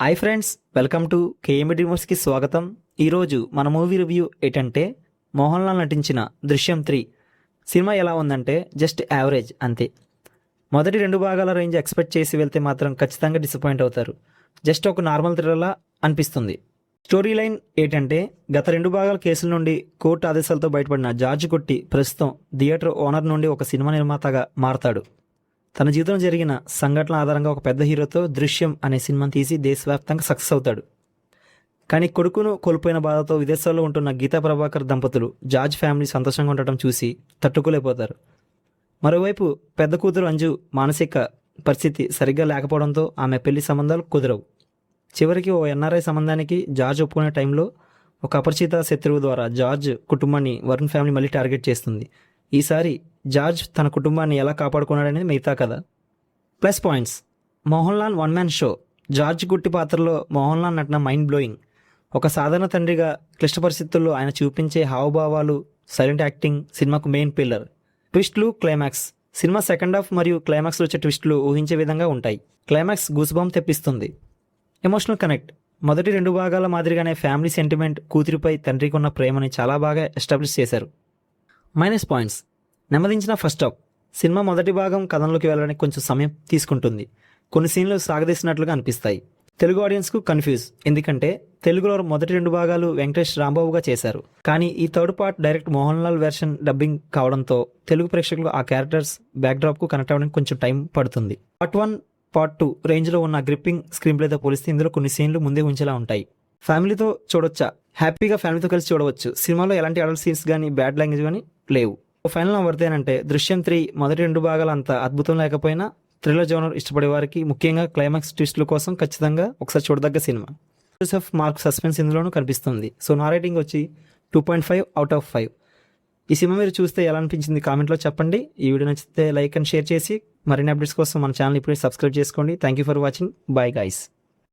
Hi friends, welcome to KMB డ్రీమర్స్కి స్వాగతం. ఈరోజు మన మూవీ రివ్యూ ఏంటంటే మోహన్ లాల్ నటించిన దృశ్యం 3 సినిమా ఎలా ఉందంటే జస్ట్ యావరేజ్ అంతే. మొదటి 2 భాగాల రేంజ్ ఎక్స్పెక్ట్ చేసి వెళ్తే మాత్రం ఖచ్చితంగా డిసప్పాయింట్ అవుతారు. జస్ట్ ఒక నార్మల్ థ్రిల్లర్లా అనిపిస్తుంది. స్టోరీ లైన్ ఏంటంటే గత 2 భాగాల కేసుల నుండి కోర్టు ఆదేశాలతో బయటపడిన జార్జ్ కొట్టి ప్రస్తుతం థియేటర్ ఓనర్ నుండి ఒక సినిమా నిర్మాతగా మారతాడు. తన జీవితంలో జరిగిన సంఘటనల ఆధారంగా ఒక పెద్ద హీరోతో దృశ్యం అనే సినిమాని తీసి దేశవ్యాప్తంగా సక్సెస్ అవుతాడు. కానీ కొడుకును కోల్పోయిన బాధతో విదేశాల్లో ఉంటున్న గీతా ప్రభాకర్ దంపతులు జార్జ్ ఫ్యామిలీ సంతోషంగా ఉండటం చూసి తట్టుకోలేకపోతారు. మరోవైపు పెద్ద కూతురు అంజు మానసిక పరిస్థితి సరిగ్గా లేకపోవడంతో ఆమె పెళ్లి సంబంధాలు కుదరవు. చివరికి ఓ ఎన్ఆర్ఐ సంబంధానికి జార్జ్ ఒప్పుకునే టైంలో ఒక అపరిచిత శత్రువు ద్వారా జార్జ్ కుటుంబాన్ని వరుణ్ ఫ్యామిలీ మళ్ళీ టార్గెట్ చేస్తుంది. ఈసారి జార్జ్ తన కుటుంబాన్ని ఎలా కాపాడుకున్నాడనేది మిగతా కథ. Plus points: Mohan Lal one man show. George Kutty పాత్రలో మోహన్ లాల్ నటన మైండ్ బ్లోయింగ్. ఒక సాధారణ తండ్రిగా క్లిష్ట పరిస్థితుల్లో ఆయన చూపించే హావభావాలు, సైలెంట్ యాక్టింగ్ సినిమాకు మెయిన్ పిల్లర్. ట్విస్ట్లు, క్లైమాక్స్. సినిమా సెకండ్ హాఫ్ మరియు క్లైమాక్స్లో వచ్చే ట్విస్టులు ఊహించే విధంగా ఉంటాయి. క్లైమాక్స్ గూస్బాంబ్ తెప్పిస్తుంది. Emotional connect. మొదటి 2 భాగాల మాదిరిగానే ఫ్యామిలీ సెంటిమెంట్, కూతురిపై తండ్రికి ఉన్న ప్రేమని చాలా బాగా ఎస్టాబ్లిష్ చేశారు. మైనస్ పాయింట్స్: నెమ్మదించిన ఫస్ట్ హాఫ్. సినిమా మొదటి భాగం కథంలోకి వెళ్ళడానికి కొంచెం సమయం తీసుకుంటుంది. కొన్ని సీన్లు సాగదీసినట్లుగా అనిపిస్తాయి. తెలుగు ఆడియన్స్కు కన్ఫ్యూజ్, ఎందుకంటే తెలుగులో మొదటి 2 భాగాలు వెంకటేష్ రాంబాబుగా చేశారు. కానీ ఈ third part direct Mohan Lal version dubbing కావడంతో తెలుగు ప్రేక్షకులు ఆ క్యారెక్టర్స్ బ్యాక్డ్రాప్కు కనెక్ట్ అవ్వడానికి కొంచెం టైం పడుతుంది. పార్ట్ 1, పార్ట్ 2 రేంజ్లో ఉన్న గ్రిప్పింగ్ స్క్రీన్ ప్లేతో పోలిస్తే ఇందులో కొన్ని సీన్లు ముందే ఉంచేలా ఉంటాయి. ఫ్యామిలీతో చూడొచ్చా? హ్యాపీగా ఫ్యామిలీతో కలిసి చూడవచ్చు. సినిమాలో ఎలాంటి అడల్ట్ సీన్స్ కానీ బ్యాడ్ లాంగ్వేజ్ కానీ లేవు. ఫైనల్ వర్తేనంటే దృశ్యం 3 మొదటి 2 భాగాలు అంత అద్భుతం లేకపోయినా థ్రిల్లర్ జోనర్ ఇష్టపడే వారికి, ముఖ్యంగా క్లైమాక్స్ ట్విస్టుల కోసం ఖచ్చితంగా ఒకసారి చూడదగ్గ సినిమా. జోసెఫ్ మార్క్ సస్పెన్స్ ఇందులోనూ కనిపిస్తుంది. సో నా రేటింగ్ వచ్చి 2.5 అవుట్ ఆఫ్ 5. ఈ సినిమా మీరు చూస్తే ఎలా అనిపించింది కామెంట్లో చెప్పండి. ఈ వీడియో నచ్చితే లైక్ అండ్ షేర్ చేసి మరిన్ని అప్డేట్స్ కోసం మన ఛానల్ ఇప్పుడే సబ్స్క్రైబ్ చేసుకోండి. Thank you for watching. Bye guys.